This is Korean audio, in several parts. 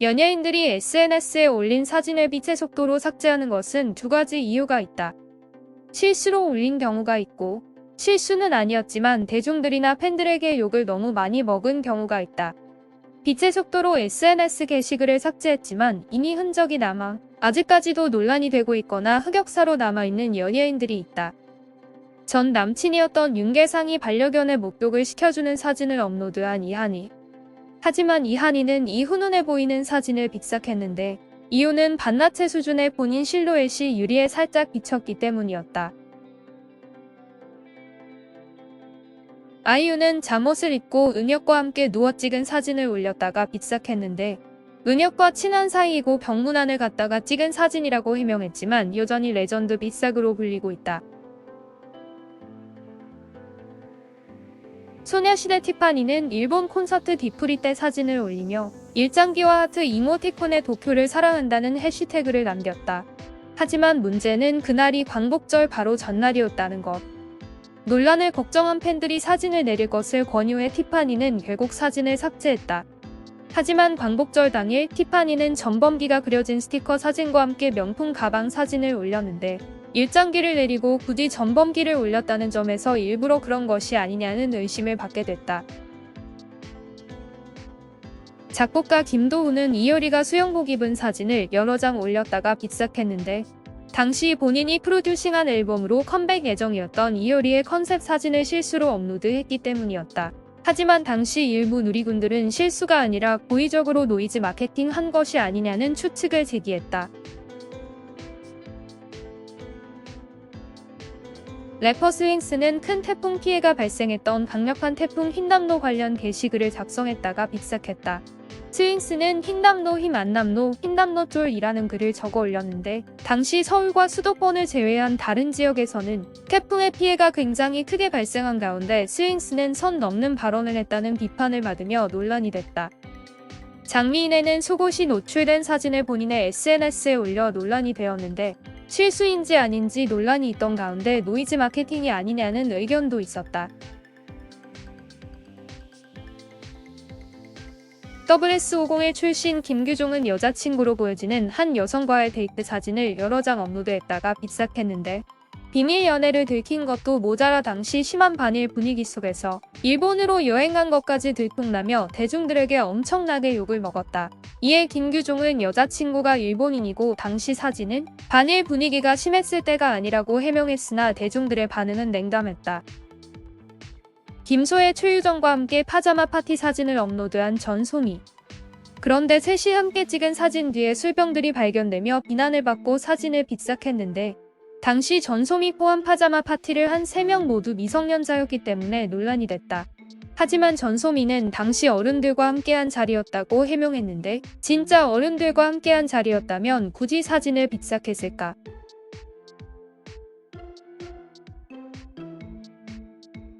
연예인들이 SNS에 올린 사진을 빛의 속도로 삭제하는 것은 두 가지 이유가 있다. 실수로 올린 경우가 있고, 실수는 아니었지만 대중들이나 팬들에게 욕을 너무 많이 먹은 경우가 있다. 빛의 속도로 SNS 게시글을 삭제했지만 이미 흔적이 남아 아직까지도 논란이 되고 있거나 흑역사로 남아있는 연예인들이 있다. 전 남친이었던 윤계상이 반려견의 목욕을 시켜주는 사진을 업로드한 이한이. 하지만 이한이는 이 훈훈해 보이는 사진을 빅삭했는데 이유는 반나체 수준의 본인 실루엣이 유리에 살짝 비쳤기 때문이었다. 아이유는 잠옷을 입고 은혁과 함께 누워 찍은 사진을 올렸다가 빅삭했는데 은혁과 친한 사이이고 병문안을 갔다가 찍은 사진이라고 해명했지만 여전히 레전드 빅삭으로 불리고 있다. 소녀시대 티파니는 일본 콘서트 뒤풀이 때 사진을 올리며 일장기와 하트 이모티콘의 도쿄를 사랑한다는 해시태그를 남겼다. 하지만 문제는 그날이 광복절 바로 전날이었다는 것. 논란을 걱정한 팬들이 사진을 내릴 것을 권유해 티파니는 결국 사진을 삭제했다. 하지만 광복절 당일 티파니는 전범기가 그려진 스티커 사진과 함께 명품 가방 사진을 올렸는데 일장기를 내리고 굳이 전범기를 올렸다는 점에서 일부러 그런 것이 아니냐는 의심을 받게 됐다. 작곡가 김도훈은 이효리가 수영복 입은 사진을 여러 장 올렸다가 빅삭했는데 당시 본인이 프로듀싱한 앨범으로 컴백 예정이었던 이효리의 컨셉 사진을 실수로 업로드했기 때문이었다. 하지만 당시 일부 누리꾼들은 실수가 아니라 고의적으로 노이즈 마케팅 한 것이 아니냐는 추측을 제기했다. 래퍼 스윙스는 큰 태풍 피해가 발생했던 강력한 태풍 흰남노 관련 게시글을 작성했다가 빅삭했다. 스윙스는 흰남노 힘안남노 흰남노 쫄이라는 글을 적어 올렸는데 당시 서울과 수도권을 제외한 다른 지역에서는 태풍의 피해가 굉장히 크게 발생한 가운데 스윙스는 선 넘는 발언을 했다는 비판을 받으며 논란이 됐다. 장미인에는 속옷이 노출된 사진을 본인의 SNS에 올려 논란이 되었는데 실수인지 아닌지 논란이 있던 가운데 노이즈 마케팅이 아니냐는 의견도 있었다. WS501 출신 김규종은 여자친구로 보여지는 한 여성과의 데이트 사진을 여러 장 업로드했다가 빅삭했는데 비밀 연애를 들킨 것도 모자라 당시 심한 반일 분위기 속에서 일본으로 여행한 것까지 들통나며 대중들에게 엄청나게 욕을 먹었다. 이에 김규종은 여자친구가 일본인이고 당시 사진은 반일 분위기가 심했을 때가 아니라고 해명했으나 대중들의 반응은 냉담했다. 김소의 최유정과 함께 파자마 파티 사진을 업로드한 전소미. 그런데 셋이 함께 찍은 사진 뒤에 술병들이 발견되며 비난을 받고 사진을 빅삭했는데 당시 전소미 포함 파자마 파티를 한 3명 모두 미성년자였기 때문에 논란이 됐다. 하지만 전소미는 당시 어른들과 함께한 자리였다고 해명했는데 진짜 어른들과 함께한 자리였다면 굳이 사진을 빅삭했을까?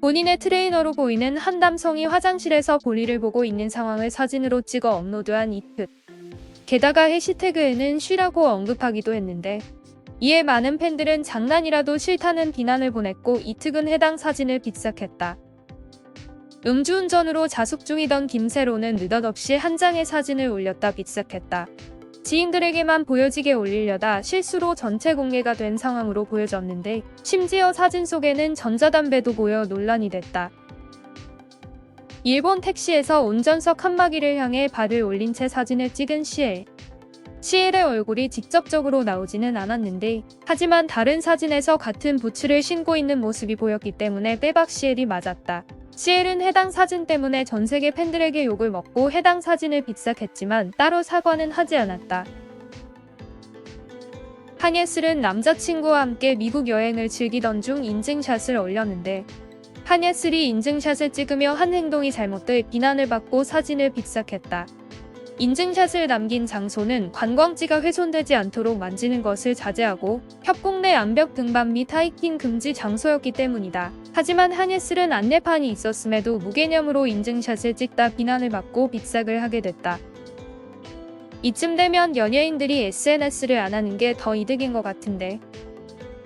본인의 트레이너로 보이는 한 남성이 화장실에서 볼일을 보고 있는 상황을 사진으로 찍어 업로드한 이특. 게다가 해시태그에는 쉬라고 언급하기도 했는데 이에 많은 팬들은 장난이라도 싫다는 비난을 보냈고 이특은 해당 사진을 빅삭했다. 음주운전으로 자숙 중이던 김세로는 느닷없이 한 장의 사진을 올렸다 빅삭했다. 지인들에게만 보여지게 올리려다 실수로 전체 공개가 된 상황으로 보여졌는데 심지어 사진 속에는 전자담배도 보여 논란이 됐다. 일본 택시에서 운전석 칸막이를 향해 발을 올린 채 사진을 찍은 시엘. 시엘의 얼굴이 직접적으로 나오지는 않았는데 하지만 다른 사진에서 같은 부츠를 신고 있는 모습이 보였기 때문에 빼박 시엘이 맞았다. 시엘은 해당 사진 때문에 전세계 팬들에게 욕을 먹고 해당 사진을 빅삭했지만 따로 사과는 하지 않았다. 한예슬은 남자친구와 함께 미국 여행을 즐기던 중 인증샷을 올렸는데 한예슬이 인증샷을 찍으며 한 행동이 잘못돼 비난을 받고 사진을 빅삭했다. 인증샷을 남긴 장소는 관광지가 훼손되지 않도록 만지는 것을 자제하고 협곡 내 암벽 등반 및 하이킹 금지 장소였기 때문이다. 하지만 한예슬은 안내판이 있었음에도 무개념으로 인증샷을 찍다 비난을 받고 빅삭을 하게 됐다. 이쯤 되면 연예인들이 SNS를 안 하는 게 더 이득인 것 같은데.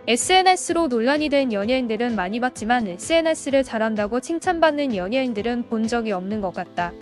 SNS로 논란이 된 연예인들은 많이 봤지만 SNS를 잘한다고 칭찬받는 연예인들은 본 적이 없는 것 같다.